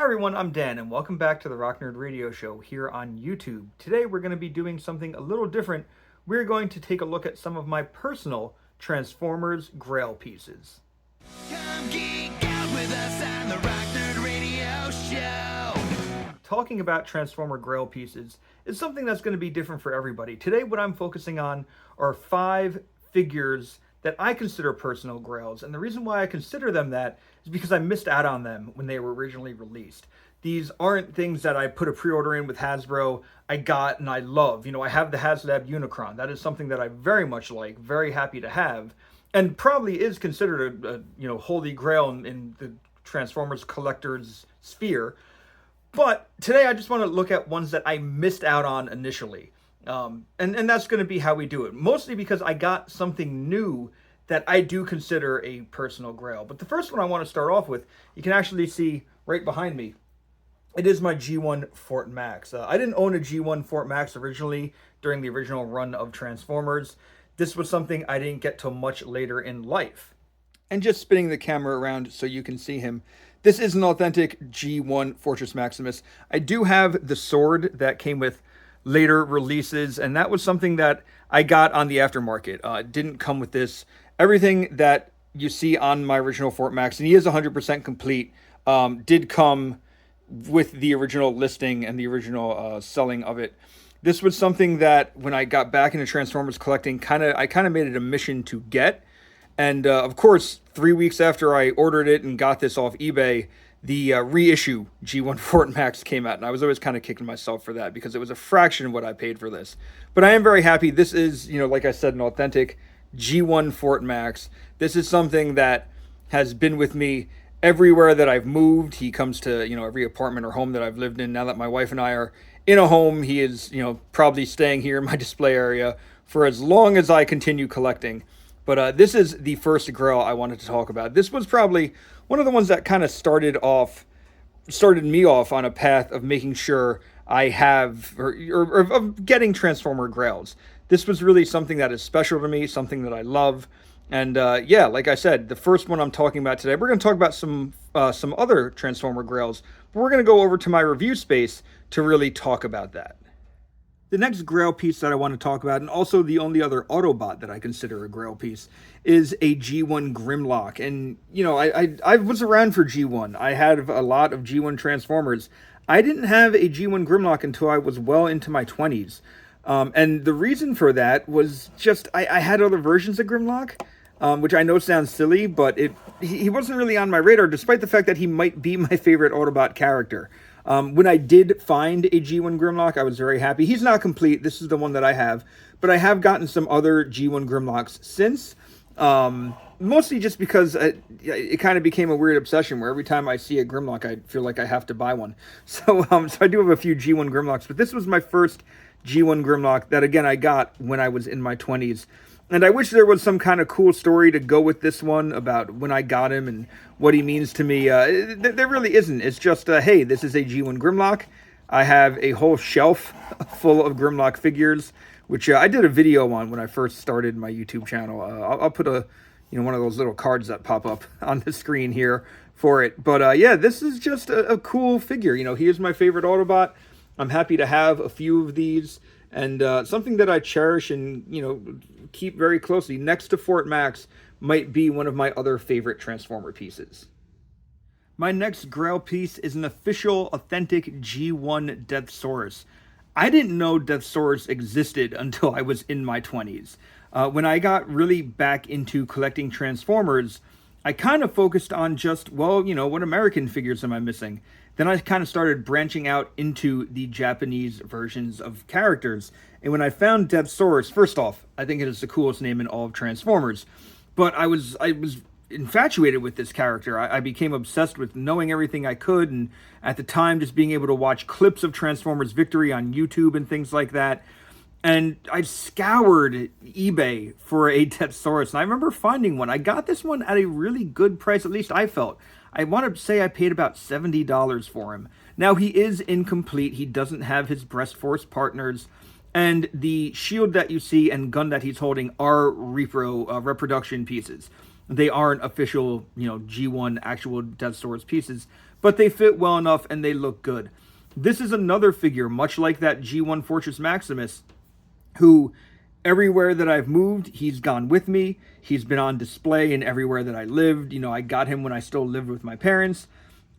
Hi everyone, I'm Dan and welcome back to the Rock Nerd Radio Show here on YouTube. Today we're going to be doing something a little different. We're going to take a look at some of my personal Transformers Grail pieces. Come geek out with us on the Rock Nerd Radio Show. Talking about Transformer Grail pieces is something that's going to be different for everybody. Today what I'm focusing on are 5 figures that I consider personal grails, and the reason why I consider them that is because I missed out on them when they were originally released. These aren't things that I put a pre-order in with Hasbro, I got and I love. I have the HasLab Unicron. That is something that I very much like, very happy to have, and probably is considered a holy grail in the Transformers collector's sphere. But today I just want to look at ones that I missed out on initially. And that's going to be how we do it. Mostly because I got something new that I do consider a personal grail. But the first one I want to start off with, you can actually see right behind me. It is my G1 Fort Max. I didn't own a G1 Fort Max originally during the original run of Transformers. This was something I didn't get till much later in life. And just spinning the camera around so you can see him. This is an authentic G1 Fortress Maximus. I do have the sword that came with later releases, and that was something that I got on the aftermarket. It didn't come with this. Everything that you see on my original Fort Max, and he is 100% complete, did come with the original listing and the original selling of it. This was something that when I got back into Transformers collecting, I kind of made it a mission to get. And of course, 3 weeks after I ordered it and got this off eBay, the reissue G1 Fort Max came out, and I was always kind of kicking myself for that because it was a fraction of what I paid for this. But I am very happy. This is, like I said, an authentic G1 Fort Max. This is something that has been with me everywhere that I've moved. He comes to, every apartment or home that I've lived in. Now that my wife and I are in a home, he is, probably staying here in my display area for as long as I continue collecting. But this is the first Grail I wanted to talk about. This was probably one of the ones that kind of started me off on a path of making sure I have, or of getting Transformer Grails. This was really something that is special to me, something that I love. And yeah, like I said, the first one I'm talking about today, we're going to talk about some other Transformer Grails, but we're going to go over to my review space to really talk about that. The next Grail piece that I want to talk about, and also the only other Autobot that I consider a Grail piece, is a G1 Grimlock. And, I was around for G1. I had a lot of G1 Transformers. I didn't have a G1 Grimlock until I was well into my 20s. And the reason for that was just, I had other versions of Grimlock, which I know sounds silly, but he wasn't really on my radar, despite the fact that he might be my favorite Autobot character. When I did find a G1 Grimlock, I was very happy. He's not complete. This is the one that I have. But I have gotten some other G1 Grimlocks since. Mostly just because it kind of became a weird obsession where every time I see a Grimlock, I feel like I have to buy one. So I do have a few G1 Grimlocks. But this was my first G1 Grimlock that, again, I got when I was in my 20s. And I wish there was some kind of cool story to go with this one about when I got him and what he means to me. There really isn't. It's just, hey, this is a G1 Grimlock. I have a whole shelf full of Grimlock figures, which I did a video on when I first started my YouTube channel. I'll put one of those little cards that pop up on the screen here for it. But yeah, this is just a cool figure. He is my favorite Autobot. I'm happy to have a few of these. And something that I cherish and, keep very closely next to Fort Max might be one of my other favorite Transformer pieces. My next Grail piece is an official, authentic G1 Deathsaurus. I didn't know Deathsaurus existed until I was in my 20s. When I got really back into collecting Transformers, I kind of focused on just, what American figures am I missing? Then I kind of started branching out into the Japanese versions of characters. And when I found Deathsaurus, first off, I think it is the coolest name in all of Transformers. But I was infatuated with this character. I became obsessed with knowing everything I could. And at the time, just being able to watch clips of Transformers Victory on YouTube and things like that. And I scoured eBay for a Deathsaurus. And I remember finding one. I got this one at a really good price, at least I felt. I want to say I paid about $70 for him. Now, he is incomplete. He doesn't have his breast force partners. And the shield that you see and gun that he's holding are reproduction pieces. They aren't official, G1 actual Deathsaurus pieces. but they fit well enough and they look good. This is another figure, much like that G1 Fortress Maximus, who everywhere that I've moved, he's gone with me. He's been on display in everywhere that I lived. You know, I got him when I still lived with my parents,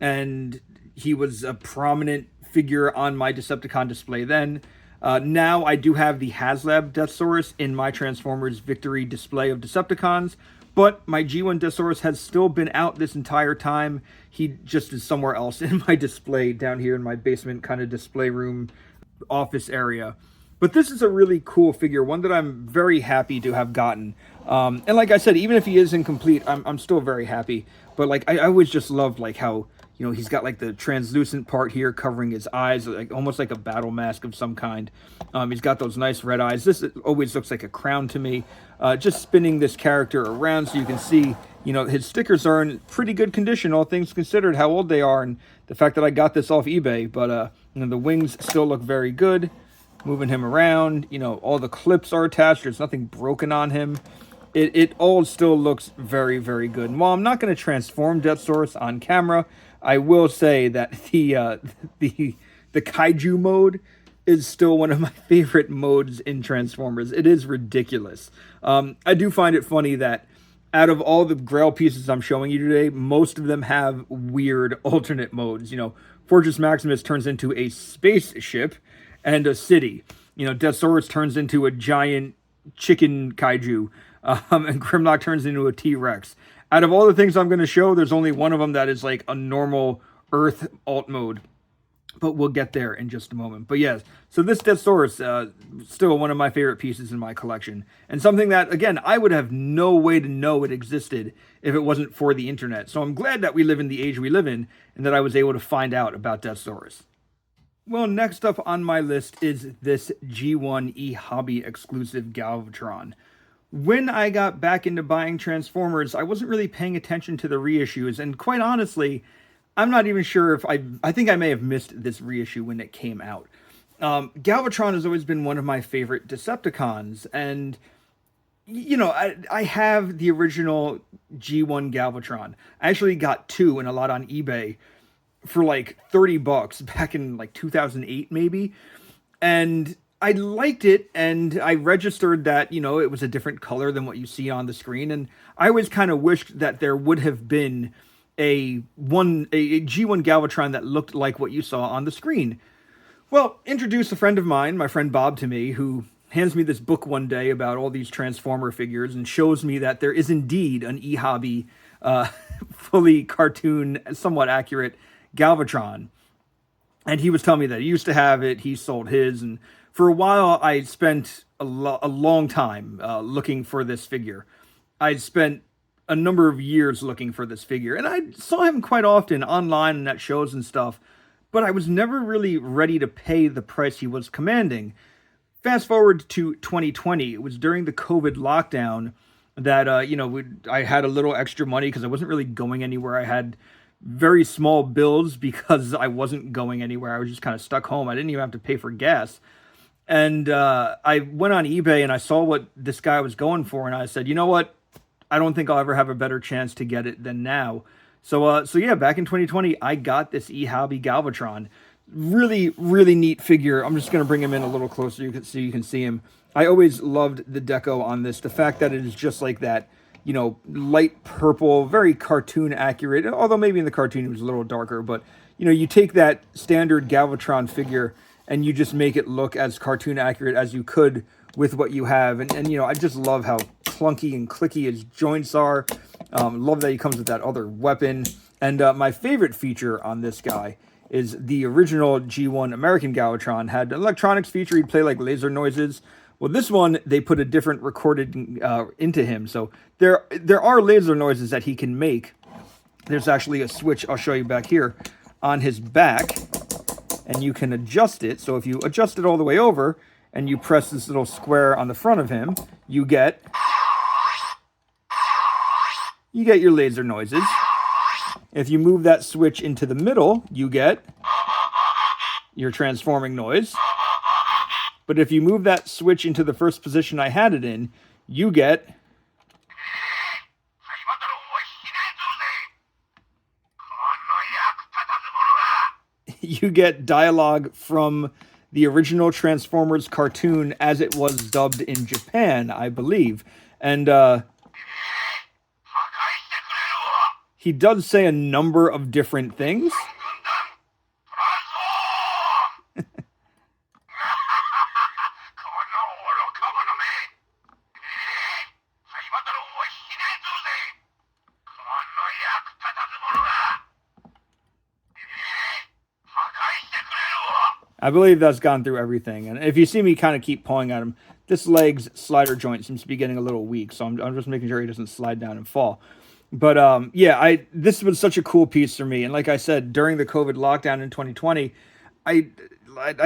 and he was a prominent figure on my Decepticon display then. Now I do have the HasLab Deathsaurus in my Transformers Victory display of Decepticons, but my G1 Deathsaurus has still been out this entire time. He just is somewhere else in my display down here in my basement kind of display room office area. But this is a really cool figure, one that I'm very happy to have gotten. And like I said, even if he is incomplete, I'm still very happy. But like I always just loved like how, you know, he's got like the translucent part here covering his eyes, like almost like a battle mask of some kind. He's got those nice red eyes. This always looks like a crown to me. Just spinning this character around so you can see, you know, his stickers are in pretty good condition, all things considered, how old they are, and the fact that I got this off eBay. But you know, the wings still look very good. Moving him around, you know, all the clips are attached. There's nothing broken on him. It all still looks very, very good. And while I'm not going to transform Deathsaurus on camera, I will say that the kaiju mode is still one of my favorite modes in Transformers. It is ridiculous. I do find it funny that out of all the Grail pieces I'm showing you today, most of them have weird alternate modes. You know, Fortress Maximus turns into a spaceship and a city. You know, Deathsaurus turns into a giant chicken kaiju, and Grimlock turns into a T-Rex. Out of all the things I'm going to show, there's only one of them that is like a normal Earth alt mode. But we'll get there in just a moment. But yes, so this Deathsaurus, still one of my favorite pieces in my collection. And something that, again, I would have no way to know it existed if it wasn't for the internet. So I'm glad that we live in the age we live in, and that I was able to find out about Deathsaurus. Well, next up on my list is this G1 eHobby exclusive Galvatron. When I got back into buying Transformers, I wasn't really paying attention to the reissues, and quite honestly, I'm not even sure if I think I may have missed this reissue when it came out. Galvatron has always been one of my favorite Decepticons, and you know, I have the original G1 Galvatron. I actually got two and a lot on eBay for like $30 back in like 2008 maybe, and I liked it, and I registered that, you know, it was a different color than what you see on the screen, and I always kind of wished that there would have been a G1 Galvatron that looked like what you saw on the screen. Well, introduce a friend of mine, my friend Bob, to me, who hands me this book one day about all these Transformer figures and shows me that there is indeed an eHobby fully cartoon, somewhat accurate Galvatron. And he was telling me that he used to have it, he sold his, and for a while I spent a long time looking for this figure. I spent a number of years looking for this figure, and I saw him quite often online and at shows and stuff, but I was never really ready to pay the price he was commanding. Fast forward to 2020, it was during the COVID lockdown that, you know, I had a little extra money because I wasn't really going anywhere. I had very small bills because I wasn't going anywhere. I was just kind of stuck home. I didn't even have to pay for gas. And I went on eBay and I saw what this guy was going for, and I said, you know what? I don't think I'll ever have a better chance to get it than now. So yeah, back in 2020, I got this eHobby Galvatron. Really, really neat figure. I'm just going to bring him in a little closer so you can see him. I always loved the deco on this. The fact that it is just like that, you know, light purple, very cartoon accurate. Although maybe in the cartoon it was a little darker. But, you know, you take that standard Galvatron figure and you just make it look as cartoon accurate as you could with what you have. And you know, I just love how clunky and clicky his joints are. Love that he comes with that other weapon. And my favorite feature on this guy is the original G1 American Galvatron had an electronics feature. He'd play like laser noises. Well, this one, they put a different recorded into him. So there are laser noises that he can make. There's actually a switch, I'll show you back here, on his back. And you can adjust it. So if you adjust it all the way over and you press this little square on the front of him, you get your laser noises. If you move that switch into the middle, you get your transforming noise. But if you move that switch into the first position I had it in, you get you get dialogue from the original Transformers cartoon as it was dubbed in Japan, I believe. And he does say a number of different things. I believe that's gone through everything. And if you see me kind of keep pulling at him, this leg's slider joint seems to be getting a little weak. So I'm just making sure he doesn't slide down and fall. But yeah, this was such a cool piece for me. And like I said, during the COVID lockdown in 2020, I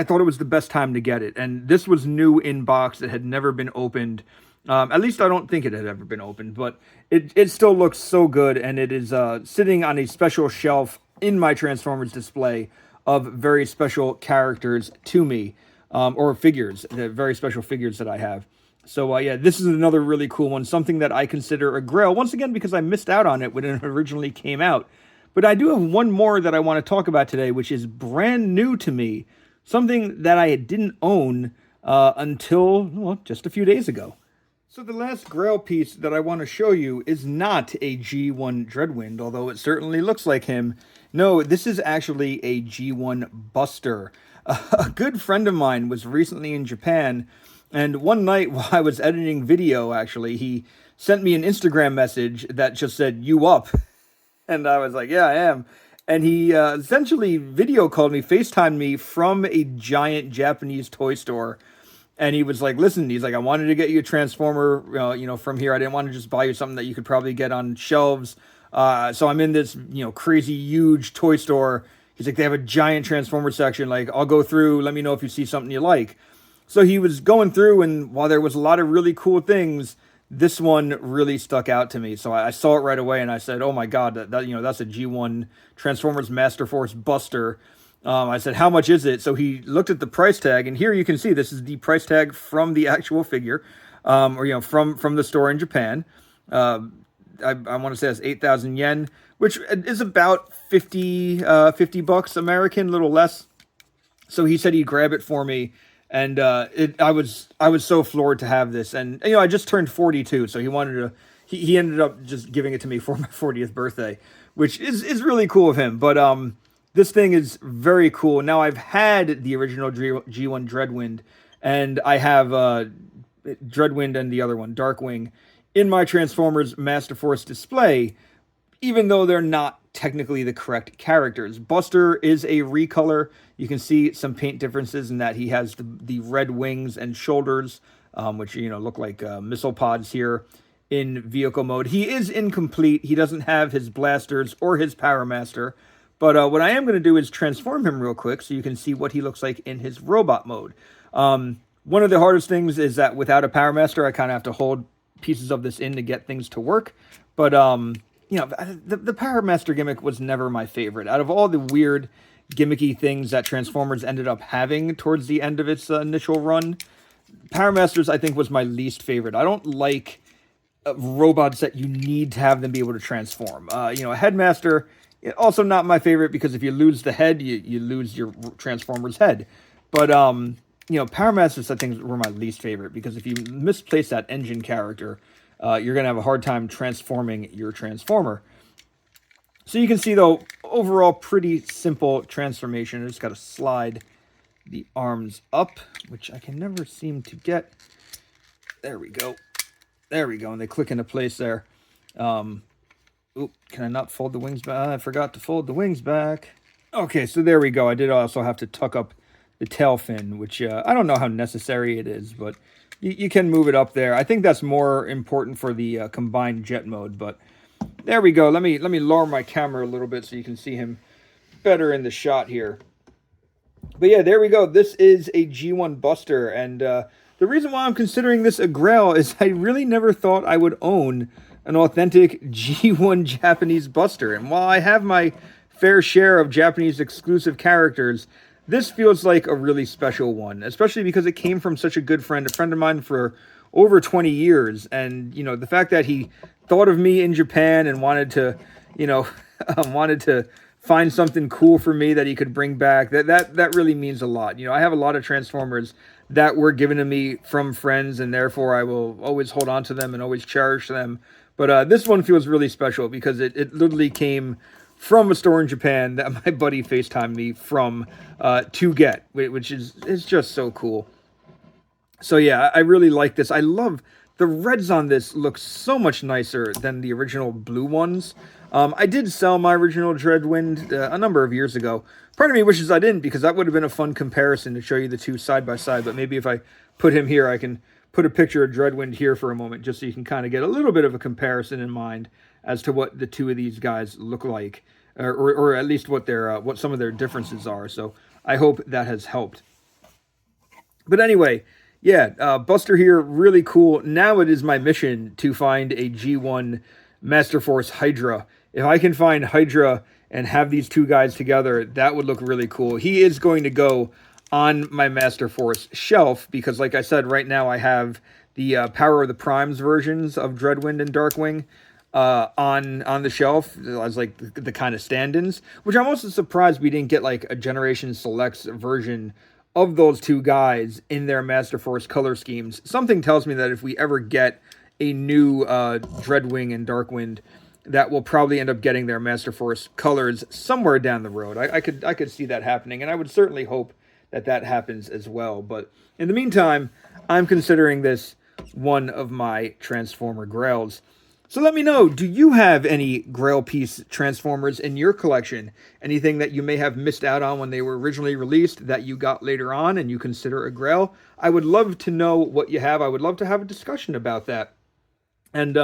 thought it was the best time to get it. And this was new in box. It had never been opened. At least I don't think it had ever been opened. But it still looks so good. And it is sitting on a special shelf in my Transformers display of very special characters to me, or figures, the very special figures that I have. So yeah, this is another really cool one, something that I consider a grail, once again, because I missed out on it when it originally came out. But I do have one more that I want to talk about today, which is brand new to me, something that I didn't own until, well, just a few days ago. So the last Grail piece that I want to show you is not a G1 Dreadwind, although it certainly looks like him. No, this is actually a G1 Buster. A good friend of mine was recently in Japan, and one night while I was editing video, actually, he sent me an Instagram message that just said, "You up?" And I was like, "Yeah, I am." And he essentially video called me, FaceTimed me from a giant Japanese toy store. And he was like, "Listen," he's like, "I wanted to get you a Transformer, from here. I didn't want to just buy you something that you could probably get on shelves. So I'm in this, crazy huge toy store." He's like, "They have a giant Transformer section. Like, I'll go through. Let me know if you see something you like." So he was going through, and while there was a lot of really cool things, this one really stuck out to me. So I saw it right away, and I said, "Oh my God, that's a G1 Transformers Master Force Buster." I said, "How much is it?" So he looked at the price tag, and here you can see this is the price tag from the actual figure, from the store in Japan. I want to say that's 8,000 yen, which is about 50 bucks American, a little less. So he said he'd grab it for me, and I was so floored to have this. And I just turned 42, so he ended up just giving it to me for my 40th birthday, which is really cool of him. But this thing is very cool. Now, I've had the original G1 Dreadwind, and I have Dreadwind and the other one, Darkwing, in my Transformers Master Force display, even though they're not technically the correct characters. Buster is a recolor. You can see some paint differences in that he has the red wings and shoulders, which, look like missile pods here in vehicle mode. He is incomplete. He doesn't have his blasters or his Power Master. But what I am going to do is transform him real quick so you can see what he looks like in his robot mode. One of the hardest things is that without a Power Master, I kind of have to hold pieces of this in to get things to work. But, the Power Master gimmick was never my favorite. Out of all the weird, gimmicky things that Transformers ended up having towards the end of its initial run, Power Masters, I think, was my least favorite. I don't like robots that you need to have them be able to transform. A Headmaster... also not my favorite, because if you lose the head, you lose your Transformer's head. But, Power Masters, I think, were my least favorite, because if you misplace that engine character, you're going to have a hard time transforming your Transformer. So you can see, though, overall pretty simple transformation. I just got to slide the arms up, which I can never seem to get. There we go. There we go. And they click into place there. Oop, can I not fold the wings back? I forgot to fold the wings back. Okay, so there we go. I did also have to tuck up the tail fin, which I don't know how necessary it is, but you can move it up there. I think that's more important for the combined jet mode, but there we go. Let me lower my camera a little bit so you can see him better in the shot here. But yeah, there we go. This is a G1 Buster, and the reason why I'm considering this a Grail is I really never thought I would own an authentic G1 Japanese Buster. And while I have my fair share of Japanese exclusive characters, this feels like a really special one, especially because it came from such a good friend, a friend of mine for over 20 years. And, the fact that he thought of me in Japan and wanted to find something cool for me that he could bring back. That really means a lot. You know, I have a lot of Transformers that were given to me from friends, and therefore I will always hold on to them and always cherish them. But this one feels really special because it literally came from a store in Japan that my buddy FaceTimed me from to get, which is just so cool. So yeah, I really like this. I love the reds on this look so much nicer than the original blue ones. I did sell my original Dreadwind a number of years ago. Part of me wishes I didn't, because that would have been a fun comparison to show you the two side by side. But maybe if I put him here, I can put a picture of Dreadwind here for a moment, just so you can kind of get a little bit of a comparison in mind as to what the two of these guys look like, or at least what their what some of their differences are. So I hope that has helped. But anyway, yeah, Buster here, really cool. Now it is my mission to find a G1 Master Force Hydra. If I can find Hydra and have these two guys together, that would look really cool. He is going to go on my Master Force shelf because, like I said, right now I have the Power of the Primes versions of Dreadwind and Darkwing on the shelf as like the kind of stand-ins, which I'm also surprised we didn't get like a Generation Selects version of those two guys in their Master Force color schemes. Something tells me that if we ever get a new Dreadwing and Darkwind, that will probably end up getting their Master Force colors somewhere down the road. I could see that happening, and I would certainly hope that that happens as well. But in the meantime, I'm considering this one of my Transformer Grails. So let me know, do you have any Grail piece Transformers in your collection? Anything that you may have missed out on when they were originally released that you got later on and you consider a Grail? I would love to know what you have. I would love to have a discussion about that. And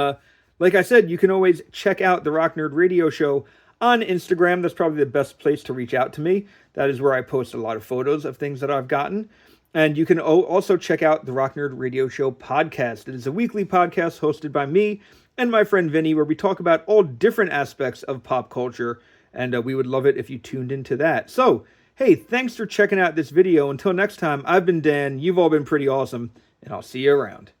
like I said, you can always check out the Rock Nerd Radio Show on Instagram. That's probably the best place to reach out to me. That is where I post a lot of photos of things that I've gotten. And you can also check out the Rock Nerd Radio Show podcast. It is a weekly podcast hosted by me and my friend Vinny, where we talk about all different aspects of pop culture, and we would love it if you tuned into that. So, hey, thanks for checking out this video. Until next time, I've been Dan, you've all been pretty awesome, and I'll see you around.